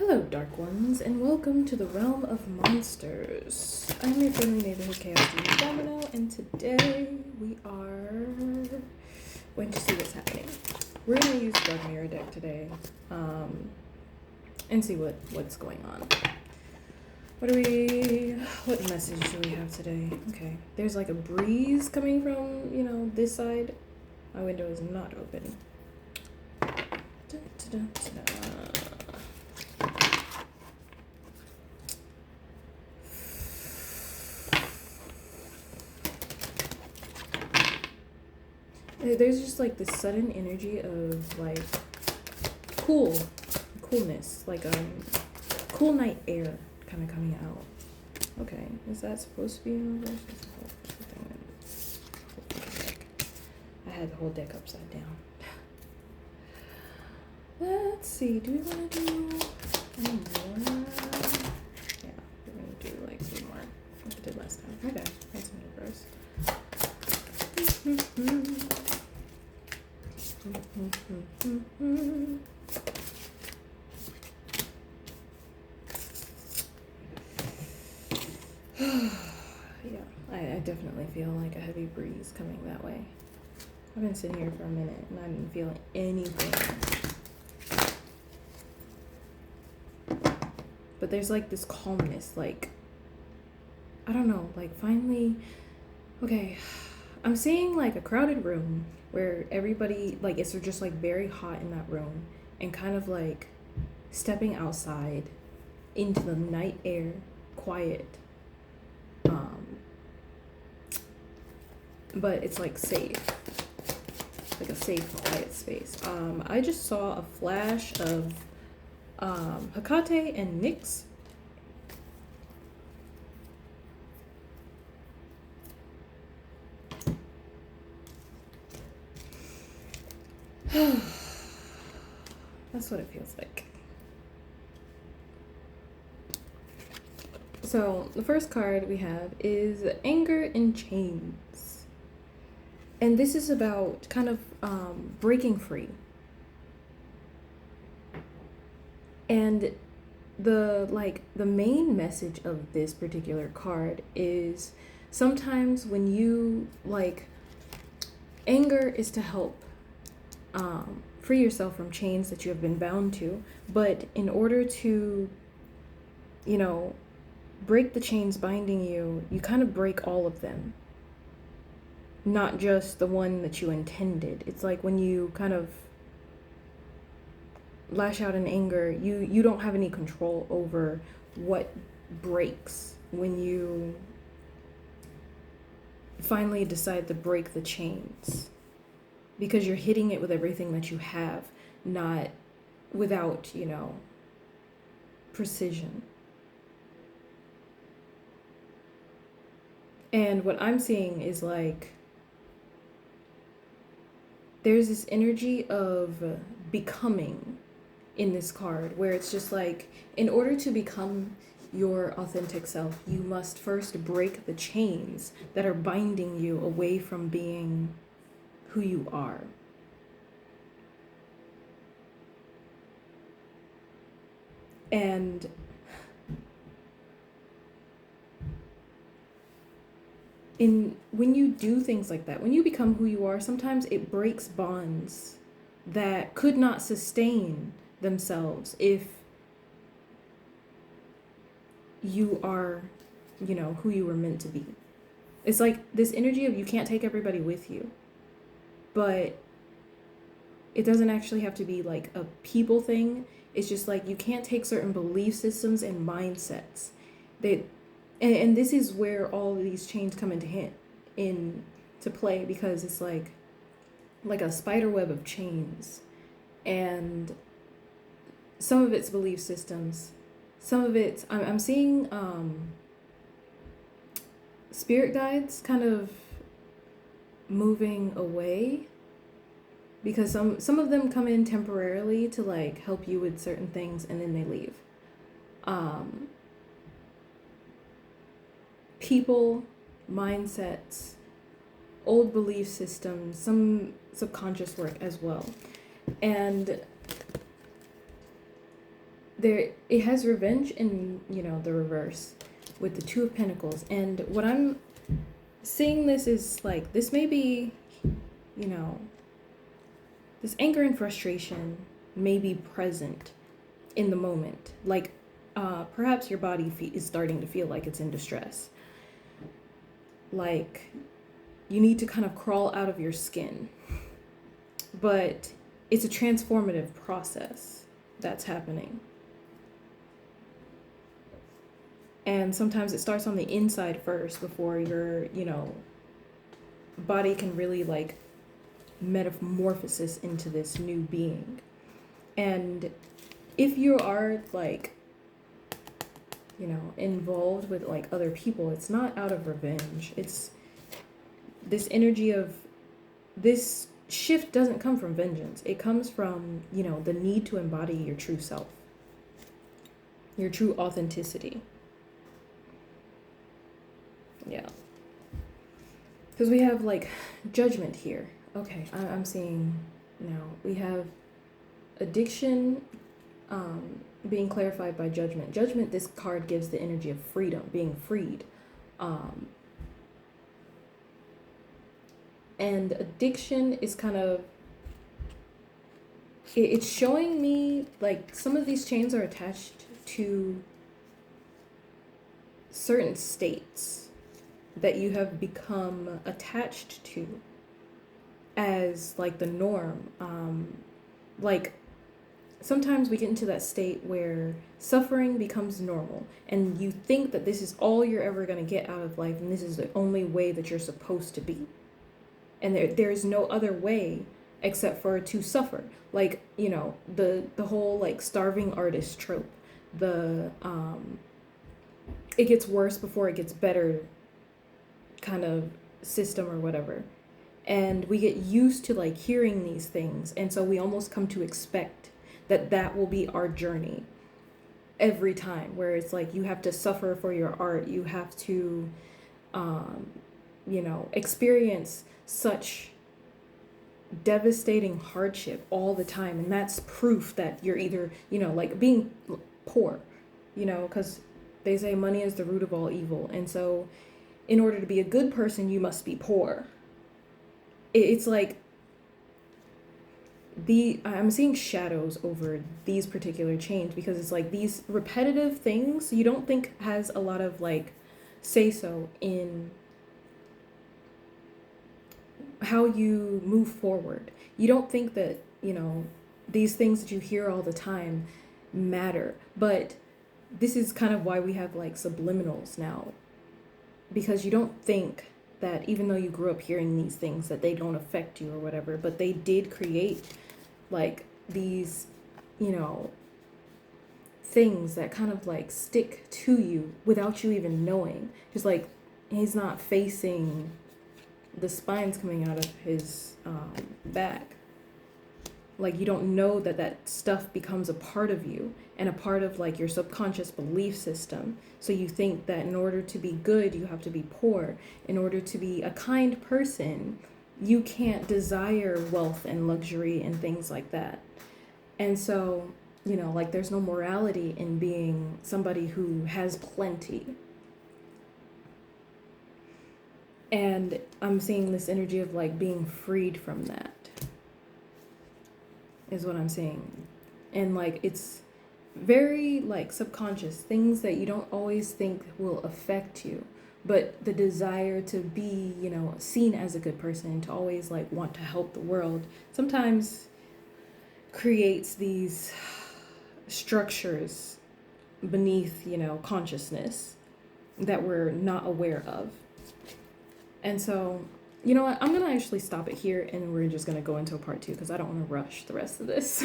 Hello, Dark Ones, and welcome to the Realm of Monsters. I'm your friendly neighborhood Chaos Demon Domino, and today we are going to see what's happening. We're going to use the Dark Mirror deck today, and see what's going on. What message do we have today? Okay, there's like a breeze coming from, this side. My window is not open. There's just like this sudden energy of like coolness, like cool night air kind of coming out. Okay, is that supposed to be in reverse? I had the whole deck upside down. Let's see, do we want to do any more? Yeah, we're going to do like 3 more, like we did last time. Okay, that's in reverse. Yeah, I definitely feel like a heavy breeze coming that way. I've been sitting here for a minute and I didn't feel anything. But there's like this calmness, like, I don't know, like finally, okay, I'm seeing like a crowded room where everybody, like, it's just like very hot in that room, and kind of like stepping outside into the night air, quiet, but it's like safe, like a safe, quiet space. I just saw a flash of Hecate and Nyx. That's what it feels like. So the first card we have is Anger in Chains. And this is about kind of breaking free. And the main message of this particular card is sometimes when you anger is to help free yourself from chains that you have been bound to, but in order to break the chains binding you, you kind of break all of them, not just the one that you intended. It's like when you kind of lash out in anger, you don't have any control over what breaks when you finally decide to break the chains, because you're hitting it with everything that you have, not without precision. And what I'm seeing is like there's this energy of becoming in this card, where it's just like, in order to become your authentic self, you must first break the chains that are binding you away from being who you are. And when you do things like that, when you become who you are, sometimes it breaks bonds that could not sustain themselves if you are, who you were meant to be. It's like this energy of you can't take everybody with you, but it doesn't actually have to be like a people thing. It's just like you can't take certain belief systems and mindsets. And this is where all of these chains come into play, because it's like a spider web of chains, and some of it's belief systems, some of it's I'm seeing spirit guides kind of moving away, because some of them come in temporarily to like help you with certain things, and then they leave. People, mindsets, old belief systems, some subconscious work as well. And it has revenge in, the reverse with the Two of Pentacles. And what I'm seeing, this is like, this may be, you know, this anger and frustration may be present in the moment. Like, perhaps your body is starting to feel like it's in distress. Like, you need to kind of crawl out of your skin. But it's a transformative process that's happening. And sometimes it starts on the inside first before your, body can really like metamorphosis into this new being. And if you are like, involved with like other people, it's not out of revenge. It's this energy of this shift doesn't come from vengeance. It comes from, the need to embody your true self, your true authenticity. Yeah. Because we have like judgment here. Okay, I'm seeing, we have addiction being clarified by judgment. Judgment, this card gives the energy of freedom, being freed. And addiction is kind of, it's showing me like some of these chains are attached to certain states that you have become attached to as like the norm. Like sometimes we get into that state where suffering becomes normal and you think that this is all you're ever going to get out of life and this is the only way that you're supposed to be. And there's no other way except for to suffer. Like, the whole like starving artist trope. The it gets worse before it gets better kind of system or whatever. And we get used to like hearing these things, and so we almost come to expect that will be our journey every time, where it's like you have to suffer for your art, you have to experience such devastating hardship all the time. And that's proof that you're either, like being poor, because they say money is the root of all evil. And so in order to be a good person, you must be poor. It's like I'm seeing shadows over these particular chains, because it's like these repetitive things you don't think has a lot of like say so in how you move forward. You don't think that, these things that you hear all the time matter. But this is kind of why we have like subliminals now, because you don't think that even though you grew up hearing these things that they don't affect you or whatever, but they did create like these, things that kind of like stick to you without you even knowing. Just like he's not facing the spine's coming out of his back. Like you don't know that stuff becomes a part of you and a part of like your subconscious belief system. So you think that in order to be good, you have to be poor. In order to be a kind person, you can't desire wealth and luxury and things like that. And so, like there's no morality in being somebody who has plenty. And I'm seeing this energy of like being freed from that is what I'm seeing. And like it's very like subconscious, things that you don't always think will affect you, but the desire to be, seen as a good person, to always like want to help the world, sometimes creates these structures beneath, consciousness that we're not aware of. And so, you know what? I'm going to actually stop it here and we're just going to go into a part 2 because I don't want to rush the rest of this.